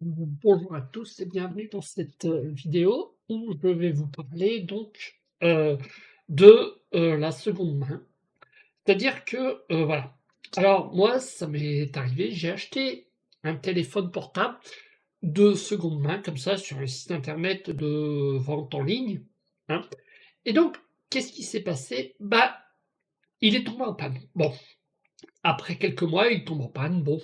Bonjour à tous et bienvenue dans cette vidéo où je vais vous parler de la seconde main. C'est-à-dire que voilà. Alors moi, ça m'est arrivé, j'ai acheté un téléphone portable de seconde main comme ça sur un site internet de vente en ligne, hein. Et donc, qu'est-ce qui s'est passé? Bah, il est tombé en panne. Bon, après quelques mois, il tombe en panne. Bon,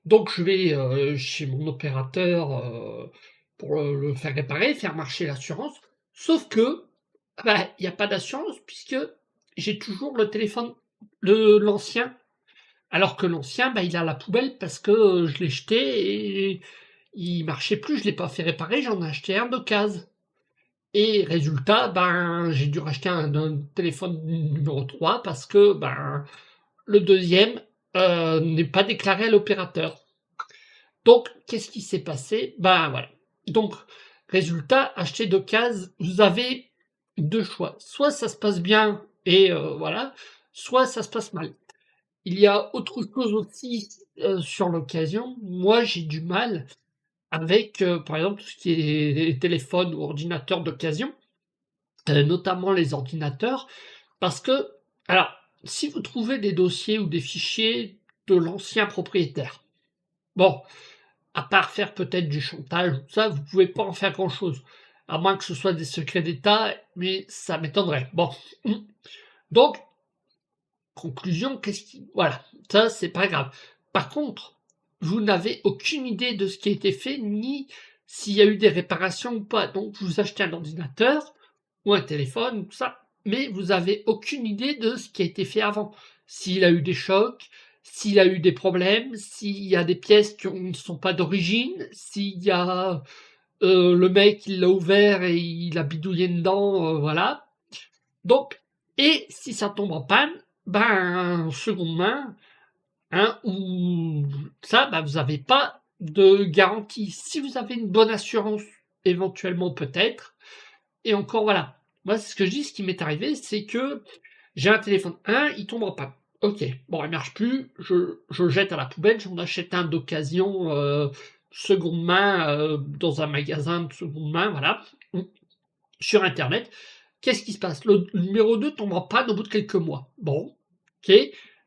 donc je vais, chez mon opérateur, pour, le faire réparer, faire marcher l'assurance. Sauf que, bah, il y a pas d'assurance puisque j'ai toujours le téléphone l'ancien. Alors que l'ancien, bah, il est à la poubelle parce que, je l'ai jeté et il marchait plus, je l'ai pas fait réparer, j'en ai acheté un d'occasion. Et résultat, ben, j'ai dû racheter un téléphone numéro 3 parce que, ben, le deuxième n'est pas déclaré à l'opérateur. Donc, qu'est-ce qui s'est passé? Ben voilà. Donc, résultat, acheter d'occasion, vous avez deux choix. Soit ça se passe bien et voilà, soit ça se passe mal. Il y a autre chose aussi sur l'occasion. Moi, j'ai du mal avec, par exemple, tout ce qui est téléphone ou ordinateur d'occasion, notamment les ordinateurs, parce que, alors, si vous trouvez des dossiers ou des fichiers de l'ancien propriétaire, bon, à part faire peut-être du chantage ou ça, vous pouvez pas en faire grand-chose. À moins que ce soit des secrets d'État, mais ça m'étonnerait. Bon. Donc, conclusion, qu'est-ce qui voilà, ça, c'est pas grave. Par contre, vous n'avez aucune idée de ce qui a été fait, ni s'il y a eu des réparations ou pas. Donc, vous achetez un ordinateur ou un téléphone, tout ça, mais vous avez aucune idée de ce qui a été fait avant. S'il a eu des chocs, s'il a eu des problèmes, s'il y a des pièces qui ne sont pas d'origine, s'il y a le mec il l'a ouvert et il a bidouillé dedans, voilà. Donc, et si ça tombe en panne, ben seconde main, hein, ou ça, ben, vous n'avez pas de garantie. Si vous avez une bonne assurance, éventuellement peut-être, et encore voilà. Moi, c'est ce que je dis, ce qui m'est arrivé, c'est que j'ai un téléphone 1, il tombe en panne. Ok, bon, il marche plus, je le jette à la poubelle, j'en achète un d'occasion, seconde main, dans un magasin de seconde main, voilà, sur internet. Qu'est-ce qui se passe? Le numéro 2 tombe en panne au bout de quelques mois. Bon, ok,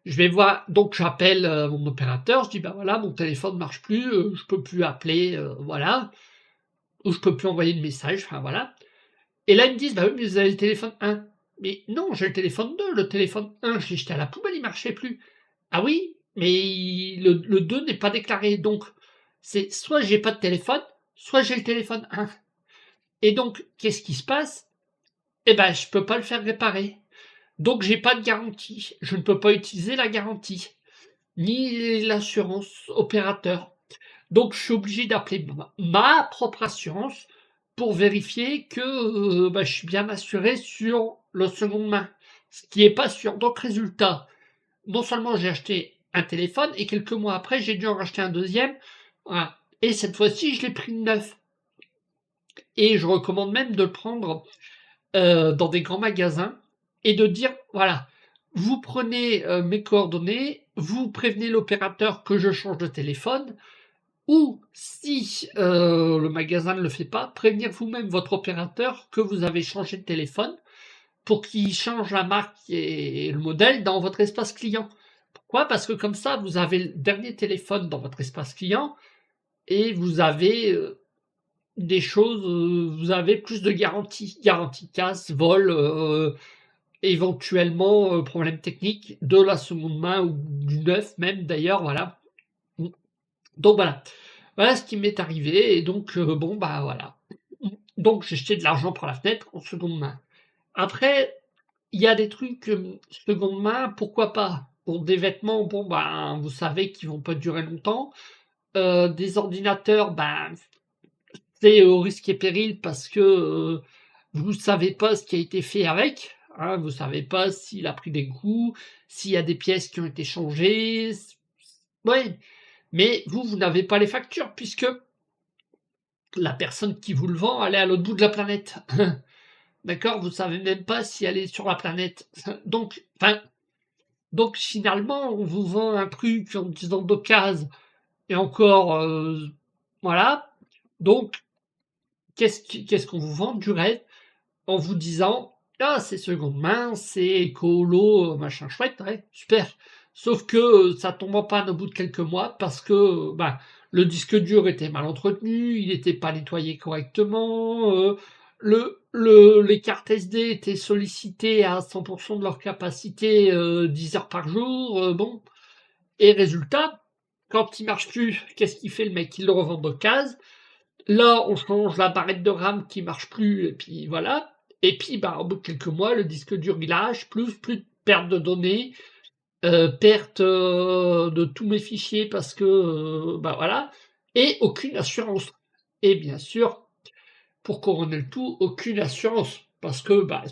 je vais voir, donc j'appelle mon opérateur, je dis bah voilà, mon téléphone ne marche plus, je peux plus appeler, voilà, ou je peux plus envoyer de message, enfin voilà. Et là, ils me disent: «Bah oui, mais vous avez le téléphone 1». Mais non, j'ai le téléphone 2. Le téléphone 1, je l'ai jeté à la poubelle, il marchait plus. Ah oui, mais le 2 n'est pas déclaré. Donc, c'est soit j'ai pas de téléphone, soit j'ai le téléphone 1. Et donc, qu'est-ce qui se passe? Eh ben, je peux pas le faire réparer. Donc, j'ai pas de garantie. Je ne peux pas utiliser la garantie, ni l'assurance opérateur. Donc, je suis obligé d'appeler ma propre assurance pour vérifier que bah, je suis bien assuré sur le seconde main, ce qui est pas sûr. Donc, résultat, non seulement j'ai acheté un téléphone et quelques mois après, j'ai dû en racheter un deuxième. Voilà. Et cette fois-ci, je l'ai pris neuf. Et je recommande même de le prendre dans des grands magasins et de dire voilà, vous prenez mes coordonnées, vous prévenez l'opérateur que je change de téléphone, ou si le magasin ne le fait pas, prévenir vous-même votre opérateur que vous avez changé de téléphone pour qu'il change la marque et le modèle dans votre espace client. Pourquoi? Parce que comme ça, vous avez le dernier téléphone dans votre espace client et vous avez des choses, vous avez plus de garantie. Garantie casse, vol, éventuellement problème technique de la seconde main ou du neuf même d'ailleurs, voilà. Donc voilà. Voilà ce qui m'est arrivé et donc bon, bah, voilà. Donc j'ai jeté de l'argent par la fenêtre en seconde main. Après, il y a des trucs, seconde main, pourquoi pas? Pour des vêtements, bon, ben, vous savez qu'ils vont pas durer longtemps. Des ordinateurs, ben, c'est au risque et péril parce que, vous savez pas ce qui a été fait avec, hein. Vous savez pas s'il a pris des coups, s'il y a des pièces qui ont été changées, ouais, mais vous n'avez pas les factures puisque la personne qui vous le vend, elle est à l'autre bout de la planète. D'accord? Vous savez même pas si elle est sur la planète. Donc, enfin, donc finalement, on vous vend un truc en disant d'occasion, et encore, voilà. Donc qu'est-ce qu'on vous vend? Du rêve, en vous disant: «Ah, c'est seconde main, c'est écolo, machin chouette, ouais, super». Sauf que, ça tombe en panne au bout de quelques mois parce que, bah, le disque dur était mal entretenu, il était pas nettoyé correctement, les cartes SD étaient sollicitées à 100 de leur capacité, 10 heures par jour, bon, et résultat, quand il marche plus, qu'est-ce qu'il fait le mec? Il le revend d'occasion. Là, on change la barrette de RAM qui marche plus et puis voilà, et puis, bah, au bout de quelques mois, le disque dur il lâche, plus de perte de données, perte, de tous mes fichiers parce que, bah, voilà, et aucune assurance, et bien sûr, pour couronner le tout, aucune assurance parce que, bah,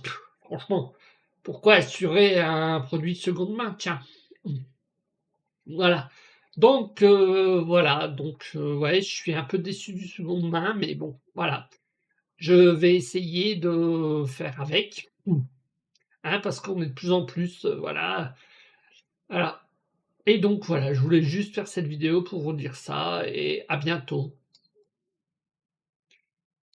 franchement, pourquoi assurer un produit de seconde main? Tiens. Mmh. Voilà. Donc voilà, donc ouais, je suis un peu déçu du seconde main, mais bon, voilà. Je vais essayer de faire avec, hein, parce qu'on est de plus en plus, voilà, voilà, et donc voilà, je voulais juste faire cette vidéo pour vous dire ça et à bientôt.